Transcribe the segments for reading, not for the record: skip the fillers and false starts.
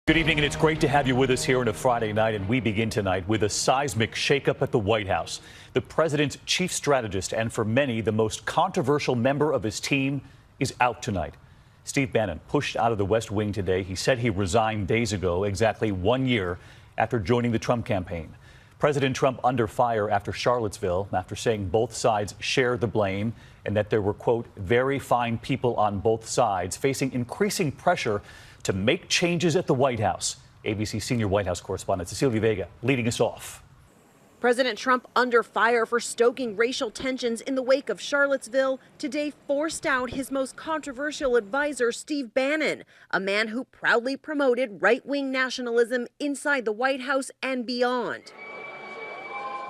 Good evening, and it's great to have you with us here on a Friday night. And we begin tonight with a seismic shakeup at the White House. The president's chief strategist, and for many, the most controversial member of his team, is out tonight. Steve Bannon pushed out of the West Wing today. He said he resigned days ago, exactly 1 year after joining the Trump campaign. President Trump under fire after Charlottesville, after saying both sides share the blame and that there were, quote, very fine people on both sides facing increasing pressure to make changes at the White House. ABC senior White House correspondent Cecilia Vega leading us off. President Trump under fire for stoking racial tensions in the wake of Charlottesville today forced out his most controversial advisor, Steve Bannon, a man who proudly promoted right-wing nationalism inside the White House and beyond.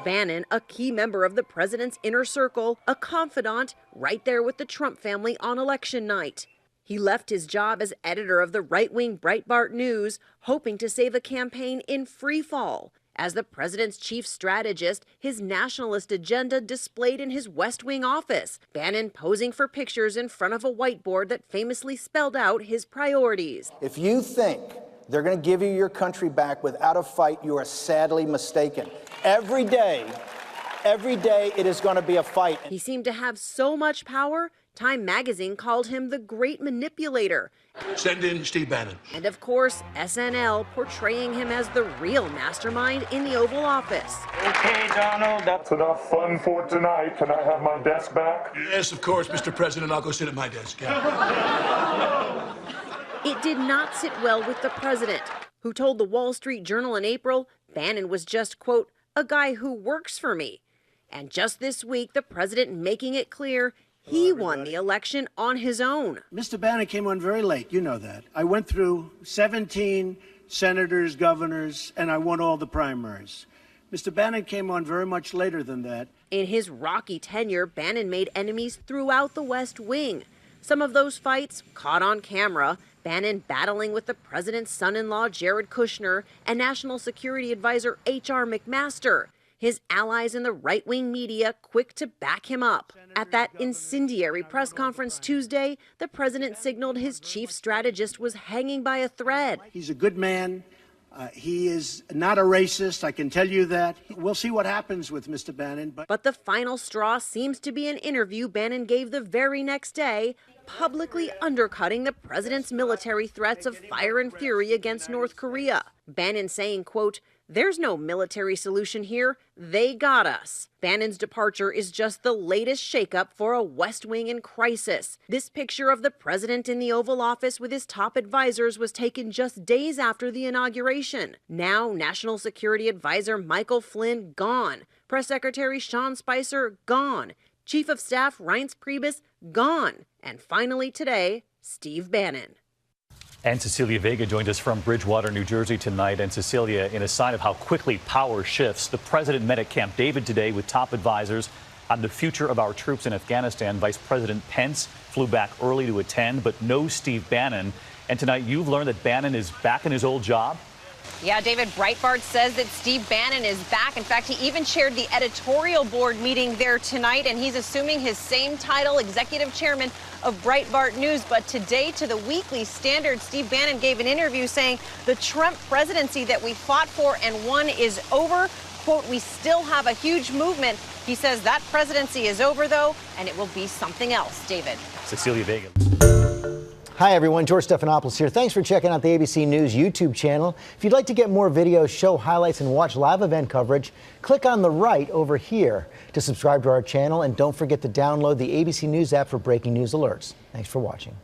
Bannon, a key member of the president's inner circle, a confidant right there with the Trump family on election night. He left his job as editor of the right-wing Breitbart News, hoping to save a campaign in free fall. As the president's chief strategist, his nationalist agenda displayed in his West Wing office, Bannon posing for pictures in front of a whiteboard that famously spelled out his priorities. If you think they're going to give you your country back without a fight, you are sadly mistaken. Every day it is going to be a fight. He seemed to have so much power, Time magazine called him the great manipulator. Send in Steve Bannon. And of course, SNL portraying him as the real mastermind in the Oval Office. Okay, Donald, that's enough fun for tonight. Can I have my desk back? Yes, of course, Mr. President. I'll go sit at my desk. Yeah. It did not sit well with the president, who told the Wall Street Journal in April Bannon was just, quote, a guy who works for me. And just this week, the president making it clear he won the election on his own. Mr. Bannon came on very late. You know that. I went through 17 senators, governors, and I won all the primaries. Mr. Bannon came on very much later than that. In his rocky tenure, Bannon made enemies throughout the West Wing. Some of those fights caught on camera. Bannon battling with the president's son-in-law, Jared Kushner, and National Security Advisor H.R. McMaster. His allies in the right-wing media quick to back him up. At that incendiary press conference Tuesday, the president signaled his chief strategist was hanging by a thread. He's a good man. He is not a racist, I can tell you that. We'll see what happens with Mr. Bannon. But the final straw seems to be an interview Bannon gave the very next day, publicly undercutting the president's military threats of fire and fury against North Korea. Bannon saying, quote, there's no military solution here. They got us. Bannon's departure is just the latest shakeup for a West Wing in crisis. This picture of the president in the Oval Office with his top advisors was taken just days after the inauguration. Now, National Security Advisor Michael Flynn gone. Press Secretary Sean Spicer gone. Chief of Staff Reince Priebus gone. And finally today, Steve Bannon. And Cecilia Vega joined us from Bridgewater, New Jersey tonight. And Cecilia, in a sign of how quickly power shifts, the president met at Camp David today with top advisors on the future of our troops in Afghanistan. Vice President Pence flew back early to attend, but no Steve Bannon. And tonight you've learned that Bannon is back in his old job. Yeah, David, Breitbart says that Steve Bannon is back. In fact, he even chaired the editorial board meeting there tonight, and he's assuming his same title, executive chairman of Breitbart News. But today, to the Weekly Standard, Steve Bannon gave an interview saying the Trump presidency that we fought for and won is over. Quote, we still have a huge movement. He says that presidency is over, though, and it will be something else. David. Cecilia Vega. Hi, everyone. George Stephanopoulos here. Thanks for checking out the ABC News YouTube channel. If you'd like to get more videos, show highlights, and watch live event coverage, click on the right over here to subscribe to our channel. And don't forget to download the ABC News app for breaking news alerts. Thanks for watching.